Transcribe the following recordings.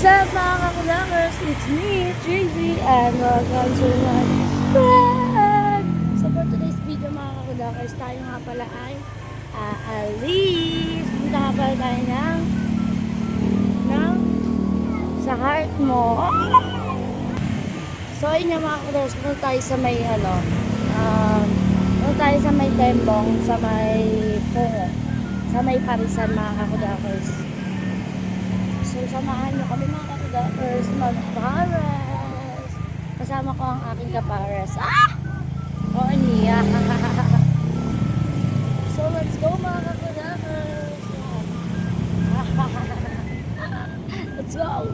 What's up mga kakulangers? It's me, Tracy, and welcome to my vlog! So for today's video mga kakulangers, tayo nga pala ay aalis. Punta nga pala tayo ng sa heart mo. So ayun nga mga kakulangers, punta tayo sa may punta tayo sa may Tembong, sa may Pungo, sa may Parisan mga kakulangers. So, samahan nyo kami mga kakudaers mag-pares. Kasama ko ang aking kapares. Oo niya. So, let's go mga kakudaers. Let's go.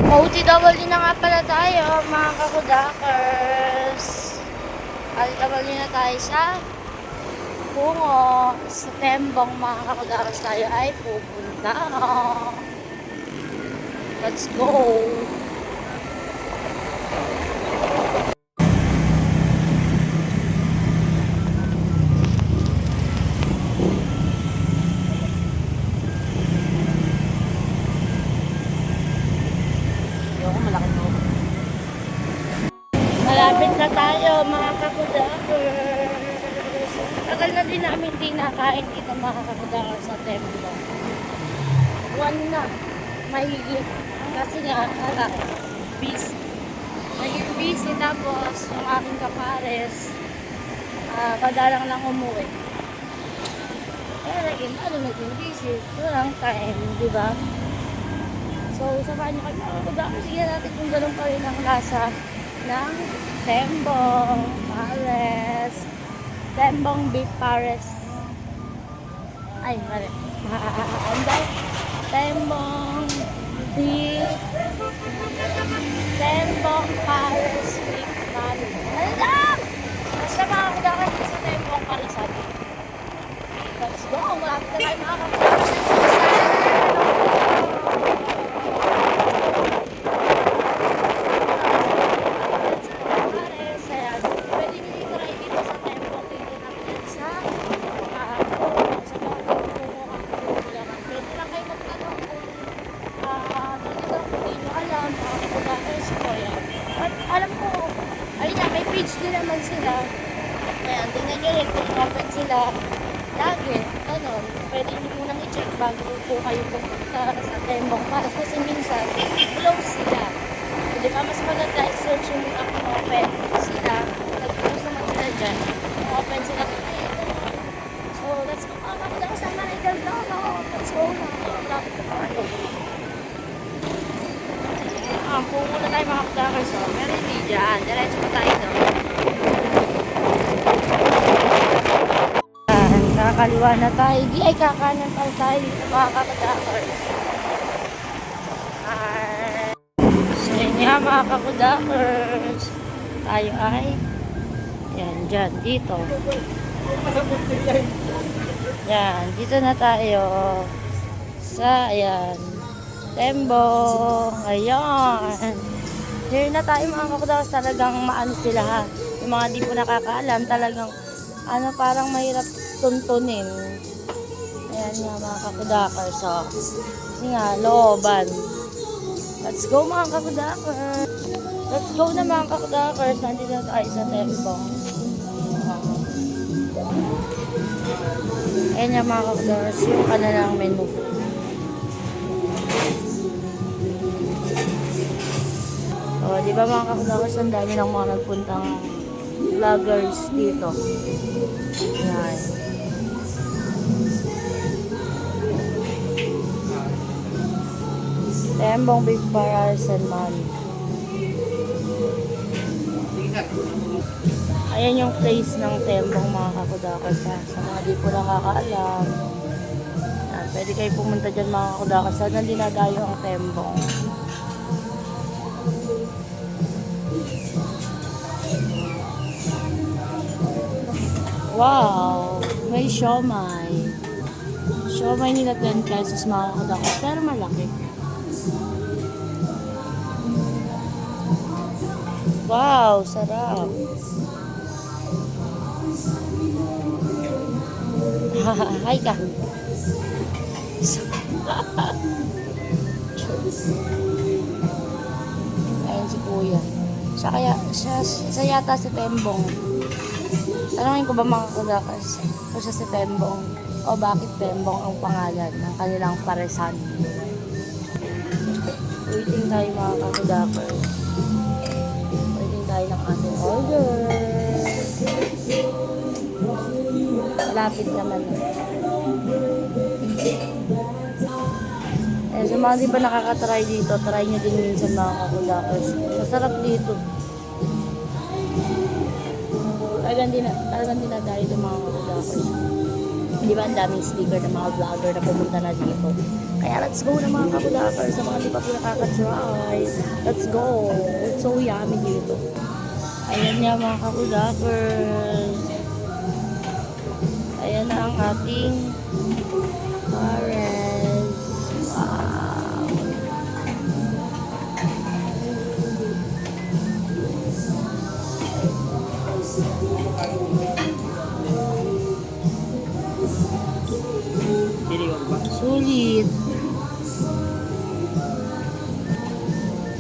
OTW na nga pala tayo mga kakudaers. OTW na tayo sa Pungo. Sa Tembong mga kakudaers tayo ay pupunta. Let's go! Malapit na tayo mga kakudakers. Tagal na din namin di nakain dito mga kakudakers sa Templo. One na. Mahigit. Kasi nga, busy. Naging busy tapos yung aking kapares, padalang lang umuwi. Kaya naging busy. Walang time, di ba? So, samahan nyo kayo mga kakudakas. Sige natin kung ganun pa rin ang lasa ng Tembong Pares. Tembong beef pares. Ay, mali. Tembong beef, Tembong Pares beef pares. Ano lang? Basta mga kakudakas sa Tembong Parisan. Let's go! Malapit na tayo mga kakudakas. Alam ko, ayun na, may page din naman sila. Ayan, tingnan nyo rin kung open sila lagi. Ganon, pwede nyo munang i-check bago po kayo pupunta sa Tembong Pares. Kasi minsan, close sila. Di ba, mas maganda i-search yung mga kung open sila. Nag-close naman sila dyan. Kung open sila. So, let's go. Makapunta ko sa Manaygal daw. Let's go na. Lapit na tayo. Pungo na tayo mga kakudakas. So, meron hindi dyan. Diretso pa tayo doon. Kakaliwa na tayo. Di ay kakanan pa tayo dito mga kakudakas. So, yun nga mga kakudakas. Tayo ay yan, dyan, dito. Yan, dito na tayo sa, ayan, Tembong. Ayan. Here na tayo mga kakudakas. Talagang maano sila ha. Yung mga di po nakakaalam, talagang parang mahirap tuntunin. Ayan nga mga kakudakas. So, kasi nga, looban. Let's go mga kakudakas. Let's go na mga kakudakas. Nandito na tayo sa Tembong. Ayan nga mga kakudakas. Yung kanilang menu. O, di ba mga kakudakas, ang dami ng mga nagpuntang vloggers dito. Yan. Tembong beef pares and man. Ayan yung place ng Tembong mga kakudakas ha. Sa mga di po nakakaalam. Yan, pwede kayo pumunta dyan mga kakudakas. Saan na dinadayo ang Tembong. Wow! May siomay. Siomay nila 10 pesos mga kakudakas. Pero malaki. Wow! Sarap! Hi ka. kuya. Siya yata si Tembong. Tanungin ko ba mga kakudakers kung siya si Tembong o bakit Tembong ang pangalan ng kanilang paresan. Waiting tayo mga kakudakers. Waiting tayo ng ating order. Malapit naman. Sa mga di pa nakakatry dito, try nyo din minsan mga kakudakers. Masarap dito. Talagang dinadayo ito mga kakudakers. Di ba ang daming sticker ng mga vlogger na pumunta na dito. Kaya let's go na mga kakudakers. Sa mga di pa po nakakatry, let's go. It's so yummy dito. Ayan nga mga kakudakers. Ayan na ang ating pares. Wow. Sulit.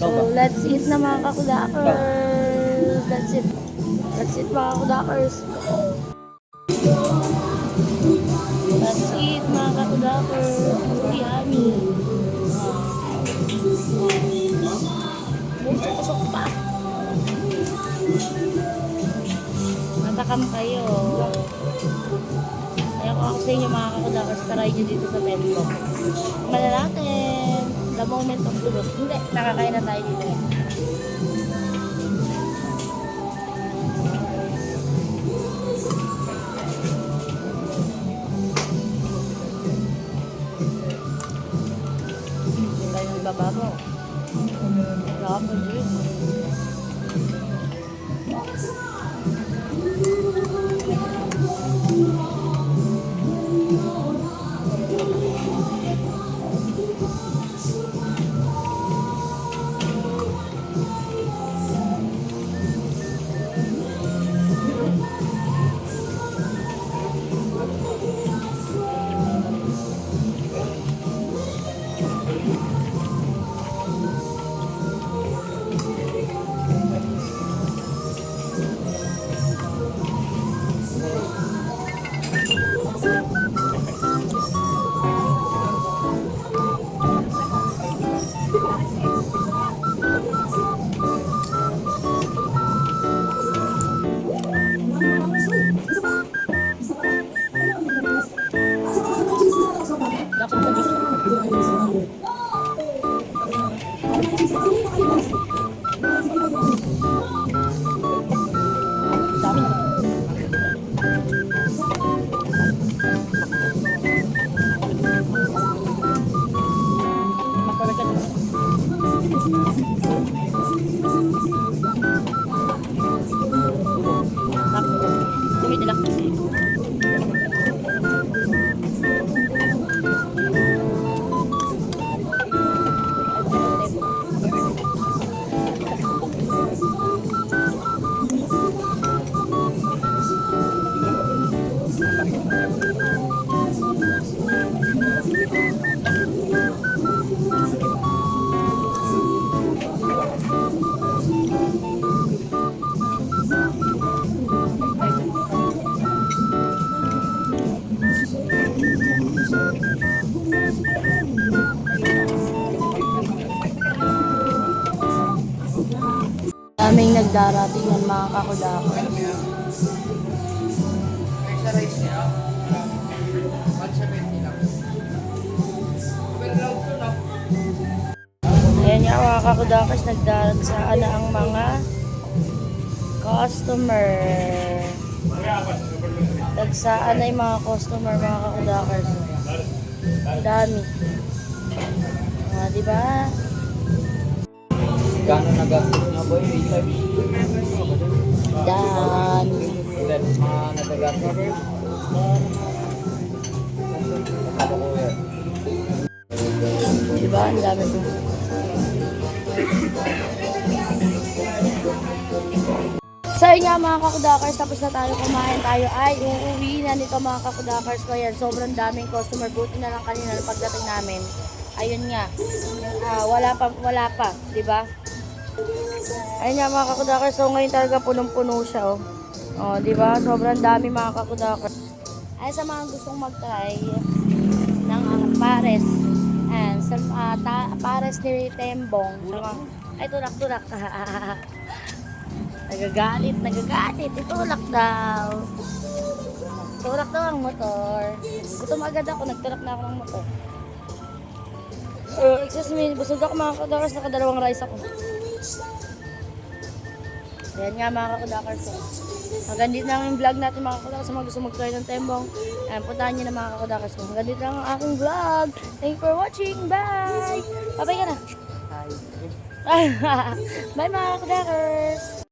So, let's eat na mga kakudakers. That's it. That's it mga kakudakers. Let's eat mga kakudakers. So yummy. Busok pa. Matakam kayo. Ayaw ko sa inyo mga kakudakers. Try nyo dito sa Tembong. Malalakin. The moment of truth. Hindi, nakakain na tayo dito. Hindi tayo nagbabago. Wala pa dito. Daming nagdarating ng mga kakudakers. Extra rice niya, 170 lang. Well, loud to na. Ayan nga mga kakudakers, nagdaragsa na ang mga customer. Dagsaan na yung mga customer mga kakudakers. Dami. Diba? Gano'n nagastos niya boy? Dami. Then, mga nagagastos. Diba? Ang dami po. So yun nga mga kakudakers, tapos na tayo kumain, tayo ay uuwi na nito mga kakudakers ko yan. Sobrang daming customer, buti na lang kanina na pagdating namin. Ayun nga, wala pa, di ba? Ayun nga mga kakudakers, so ngayon talaga punong-puno siya, oh. Oh, di ba? Sobrang dami mga kakudakers. Ay sa mga gustong mag-try ng pares. And sa pares ni Tembong. Sa mga, ay, tulak-tulak. Nagagalit. Itulak daw. Tulak daw ang motor. Gutom agad ako, nagtulak na ako ng motor. Excuse me, busog ako mga kakudakers, nakadalawang rice ako. Ayan nga mga kakudakers. Hanggang dito lang yung vlog natin mga kakudakers. Sa mga gusto mag-try ng Tembong, ayan, puntahan nyo na mga kakudakers. Hanggang dito lang ang aking vlog. Thank you for watching. Bye! Bye-bye ka na. Bye mga kakudakers.